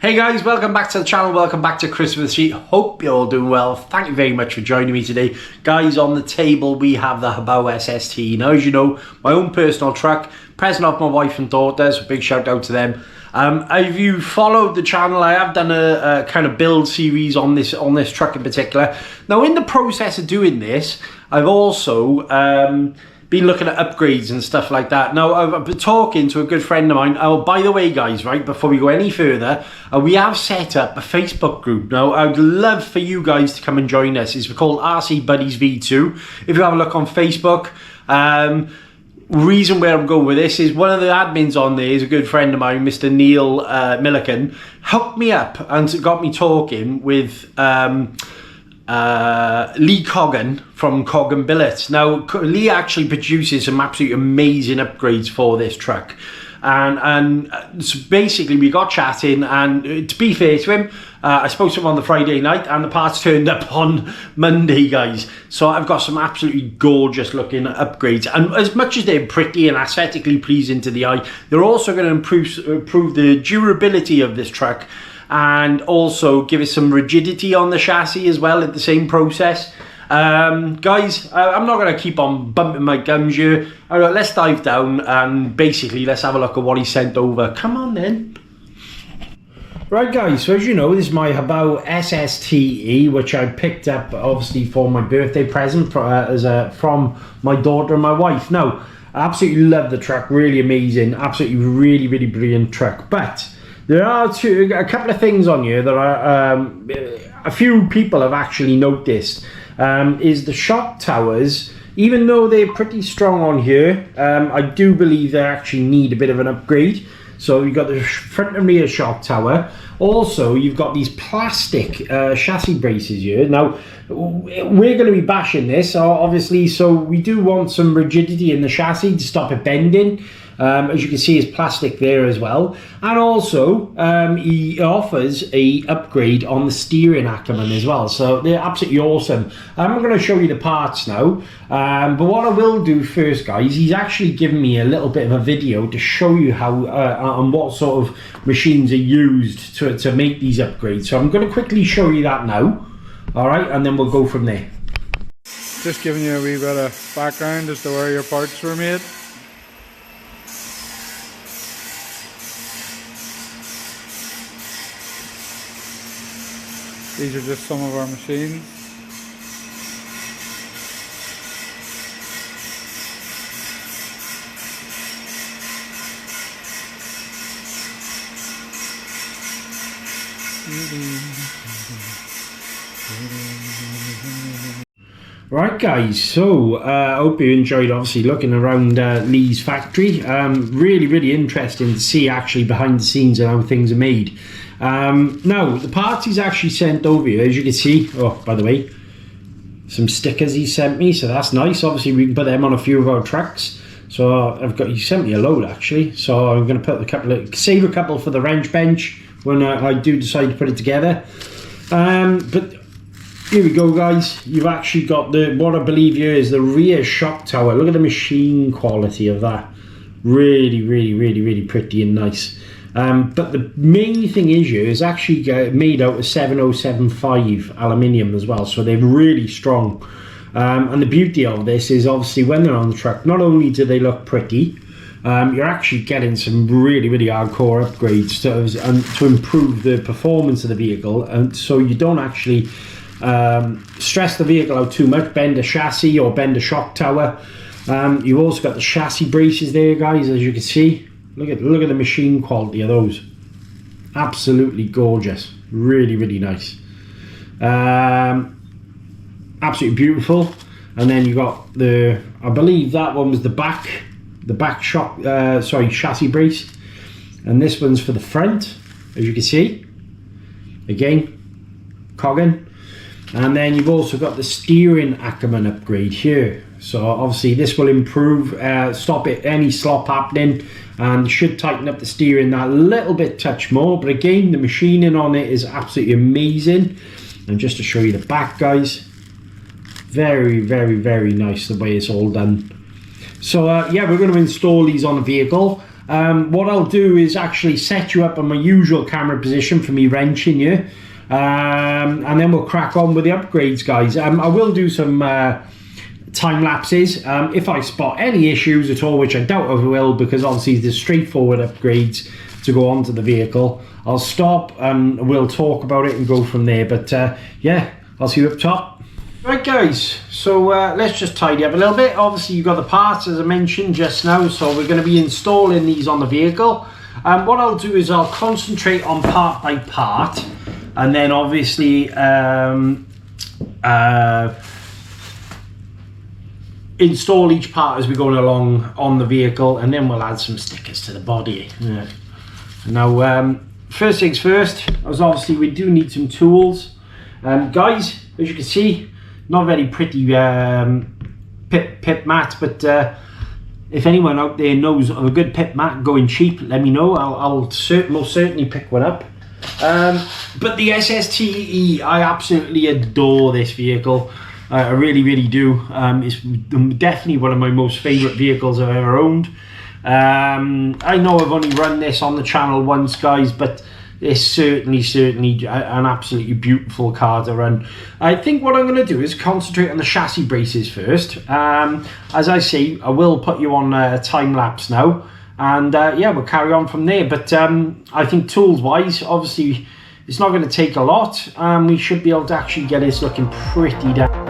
Hey guys, welcome back to the channel, welcome back to Christmas Sheet. Hope you're all doing well. Thank you very much for joining me today. Guys, on the table we have the Hobao SSTE. Now, as you know, my own personal truck, present of my wife and daughter, so big shout out to them. If you followed the channel, I have done a kind of build series on this truck in particular. Now, in the process of doing this, I've also been looking at upgrades and stuff like that. Now, I've been talking to a good friend of mine. Oh, by the way, guys, right, before we go any further, we have set up a Facebook group. Now, I'd love for you guys to come and join us. It's called RC Buddies V2. If you have a look on Facebook, reason where I'm going with this is one of the admins on there is a good friend of mine, Mr. Neil Milliken, hooked me up and got me talking with Lee Coggan from Coggan Billet. Now, Lee actually produces some absolutely amazing upgrades for this truck, and so basically we got chatting, and to be fair to him, I spoke to him on the Friday night and the parts turned up on Monday, guys. So I've got some absolutely gorgeous looking upgrades, and as much as they're pretty and aesthetically pleasing to the eye, they're also going to improve the durability of this truck, and also give it some rigidity on the chassis as well at the same process. Guys, I'm not going to keep on bumping my gums here. All right, let's dive down and basically let's have a look at what he sent over. Come on then. Right guys, so as you know, this is my Hobao SSTE, which I picked up obviously for my birthday present from my daughter and my wife. Now, I absolutely love the truck, really amazing, absolutely really brilliant truck. But there are a couple of things on here that are, a few people have actually noticed, is the shock towers. Even though they're pretty strong on here, I do believe they actually need a bit of an upgrade. So you've got the front and rear shock tower. Also, you've got these plastic chassis braces here. Now, we're going to be bashing this, obviously, so we do want some rigidity in the chassis to stop it bending. As you can see, it's plastic there as well. And also, he offers a upgrade on the steering Ackerman as well. So they're absolutely awesome. I'm going to show you the parts now. But what I will do first, guys, he's actually given me a little bit of a video to show you how and what sort of machines are used to make these upgrades. So I'm going to quickly show you that now. All right, and then we'll go from there. Just giving you a wee bit of background as to where your parts were made. These are just some of our machines. Right guys, so I hope you enjoyed obviously looking around Lee's factory. Really interesting to see actually behind the scenes and how things are made. Now, the parts he's actually sent over here, as you can see, oh, by the way, some stickers he sent me, so that's nice. Obviously, we can put them on a few of our trucks. So he sent me a load actually. So I'm going to save a couple for the wrench bench when I do decide to put it together. But here we go, guys. You've actually got what I believe here is the rear shock tower. Look at the machine quality of that. Really pretty and nice. But the main thing is here is actually made out of 7075 aluminium as well, so they're really strong. And the beauty of this is obviously when they're on the truck, not only do they look pretty, you're actually getting some really hardcore upgrades to improve the performance of the vehicle, and so you don't actually stress the vehicle out too much, bend a chassis or bend a shock tower. You've also got the chassis braces there, guys, as you can see. Look at the machine quality of those. Absolutely gorgeous. Really nice. Absolutely beautiful. And then you got I believe that one was the back chassis brace. And this one's for the front, as you can see. Again, Coggan. And then you've also got the steering Ackerman upgrade here. So obviously this will improve, stop any slop happening, and should tighten up the steering that little bit touch more. But again, the machining on it is absolutely amazing. And just to show you the back, guys, very nice the way it's all done. So yeah, we're going to install these on a vehicle. what I'll do is actually set you up on my usual camera position for me wrenching you, and then we'll crack on with the upgrades, guys. I will do some time lapses if I spot any issues at all, which I doubt I will, because obviously there's straightforward upgrades to go onto the vehicle. I'll stop and we'll talk about it and go from there, but yeah, I'll see you up top. Right guys, so let's just tidy up a little bit. Obviously you've got the parts as I mentioned just now, so we're going to be installing these on the vehicle. What I'll do is I'll concentrate on part by part, and then obviously install each part as we're going along on the vehicle, and then we'll add some stickers to the body. Yeah. Now first things first, as obviously we do need some tools. Guys, as you can see, not very pretty pit mat, but if anyone out there knows of a good pit mat going cheap, let me know. I'll most certainly pick one up. But the SSTE, I absolutely adore this vehicle. I really, really do. It's definitely one of my most favourite vehicles I've ever owned. I know I've only run this on the channel once, guys, but it's certainly an absolutely beautiful car to run. I think what I'm going to do is concentrate on the chassis braces first. As I say, I will put you on a time lapse now, and yeah, we'll carry on from there. But I think tools wise, obviously it's not going to take a lot. We should be able to actually get this looking pretty damn.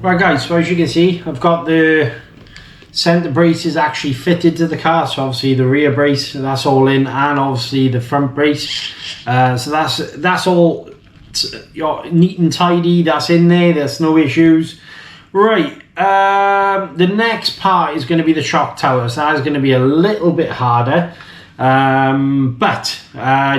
Right guys, so as you can see, I've got the centre braces actually fitted to the car. So obviously the rear brace, that's all in, and obviously the front brace. So that's all neat and tidy, that's in there, there's no issues. Right, the next part is going to be the shock tower. So that's going to be a little bit harder. But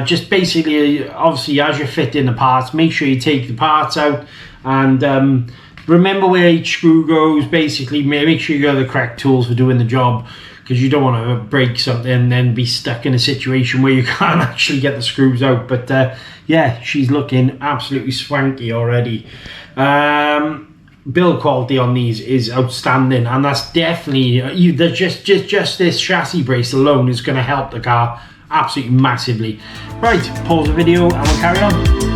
just basically, obviously as you fit in the parts, make sure you take the parts out, and remember where each screw goes. Basically make sure you got the correct tools for doing the job, because you don't want to break something and then be stuck in a situation where you can't actually get the screws out. But yeah, she's looking absolutely swanky already. Build quality on these is outstanding, and that's definitely just this chassis brace alone is going to help the car absolutely massively. Right, pause the video and we'll carry on.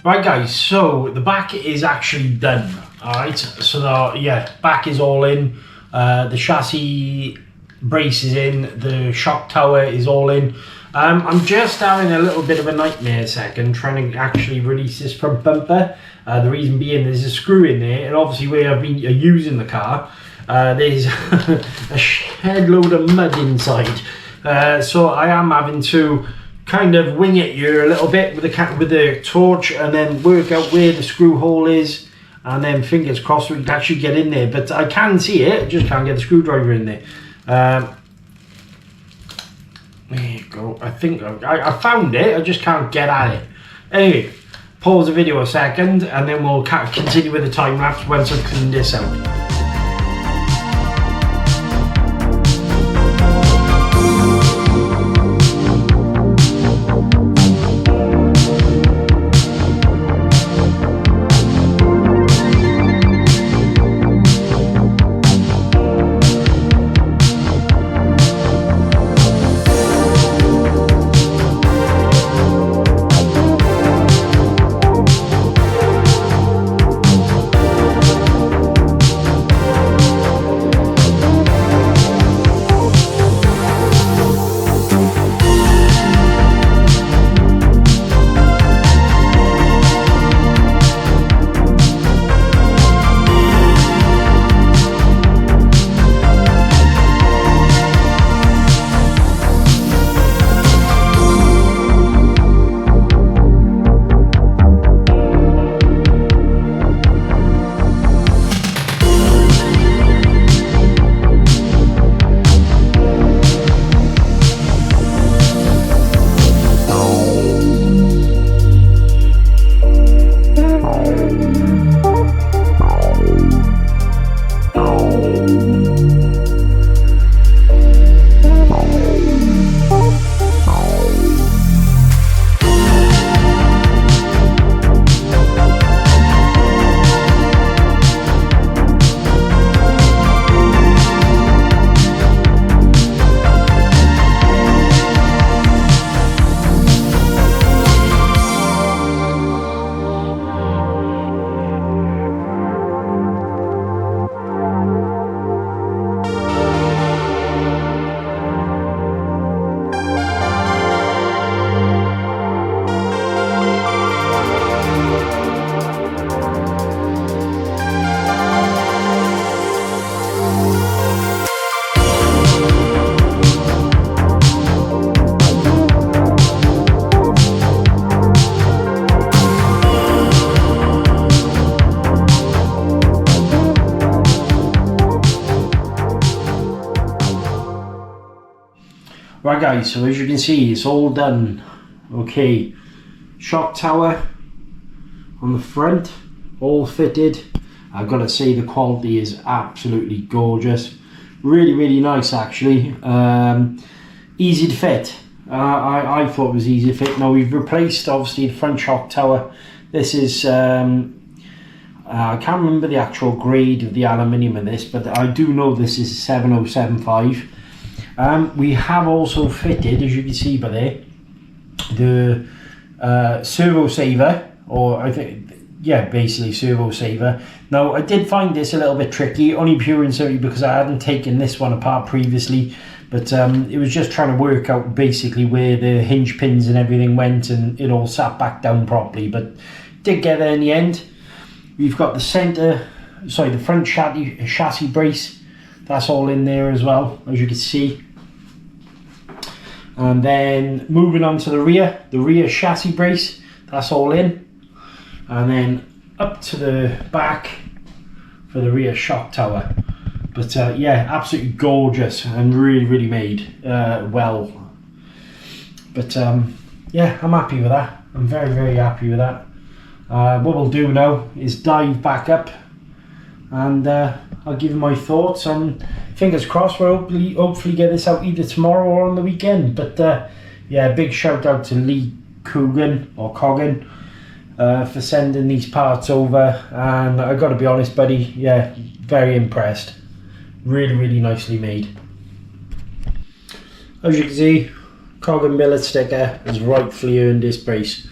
Right guys, so the back is actually done. Alright, so yeah, back is all in, the chassis brace is in, the shock tower is all in. I'm just having a little bit of a nightmare second trying to actually release this front bumper. The reason being there's a screw in there, and obviously where I've been using the car, There's a shed load of mud inside, so I am having to kind of wing it here a little bit with the torch, and then work out where the screw hole is, and then fingers crossed we can actually get in there. But I can see it, just can't get the screwdriver in there. There you go. I think I found it, I just can't get at it. Anyway, pause the video a second and then we'll continue with the time lapse once I've cleaned this out. Right guys, so as you can see, it's all done. Okay, shock tower on the front, all fitted. I've got to say the quality is absolutely gorgeous. Really nice actually. Easy to fit. I thought it was easy to fit. Now we've replaced obviously the front shock tower. This is, I can't remember the actual grade of the aluminium in this, but I do know this is 7075. We have also fitted, as you can see by there, the servo saver, or I think, yeah, basically servo saver. Now I did find this a little bit tricky, only pure and simply because I hadn't taken this one apart previously, but it was just trying to work out basically where the hinge pins and everything went, and it all sat back down properly, but did get there in the end. We've got the front chassis brace, that's all in there as well, as you can see. And then moving on to the rear chassis brace, that's all in. And then up to the back for the rear shock tower. But yeah, absolutely gorgeous and really made well. But yeah, I'm happy with that. I'm very happy with that. What we'll do now is dive back up, and I'll give you my thoughts, and fingers crossed we'll hopefully get this out either tomorrow or on the weekend. But yeah, big shout out to Lee Coggan for sending these parts over, and I got to be honest buddy, yeah, very impressed. Really nicely made. As you can see, Coggan Billet sticker has rightfully earned this brace.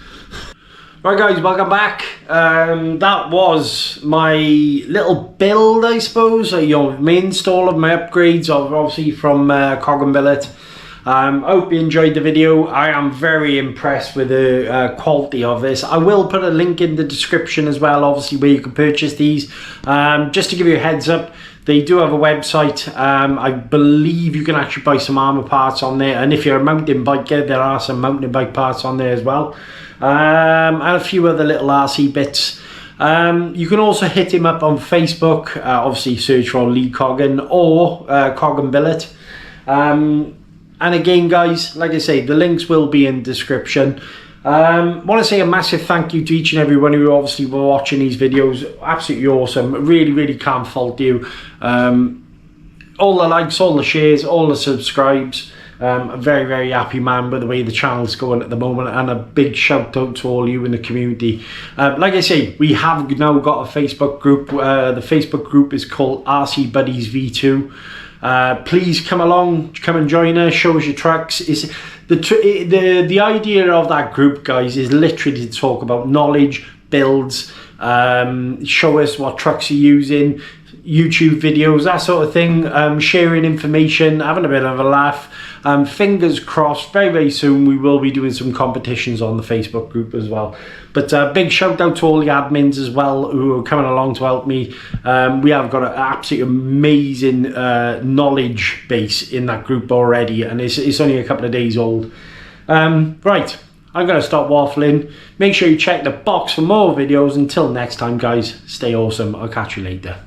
Right guys, welcome back. That was my little build, I suppose, my install of my upgrades, obviously from Coggan Billet. I hope you enjoyed the video. I am very impressed with the quality of this. I will put a link in the description as well, obviously, where you can purchase these. Just to give you a heads up, they do have a website. I believe you can actually buy some armour parts on there, and if you're a mountain biker, there are some mountain bike parts on there as well, and a few other little RC bits. You can also hit him up on Facebook, obviously search for Lee Coggan or Coggan Billet. And again, guys, like I say, the links will be in the description. Want to say a massive thank you to each and everyone who obviously were watching these videos. Absolutely awesome. Really can't fault you. All the likes, all the shares, all the subscribes. I'm very happy, man, with the way the channel's going at the moment, and a big shout out to all you in the community. Like I say, we have now got a Facebook group. The Facebook group is called RC Buddies V2. Please come along, come and join us, show us your trucks. The idea of that group, guys, is literally to talk about knowledge, builds, show us what trucks you're using, YouTube videos, that sort of thing, sharing information, having a bit of a laugh. Fingers crossed, very soon we will be doing some competitions on the Facebook group as well. But big shout out to all the admins as well who are coming along to help me. We have got an absolutely amazing knowledge base in that group already, and it's only a couple of days old. Right, I'm going to stop waffling. Make sure you check the box for more videos. Until next time, guys, stay awesome. I'll catch you later.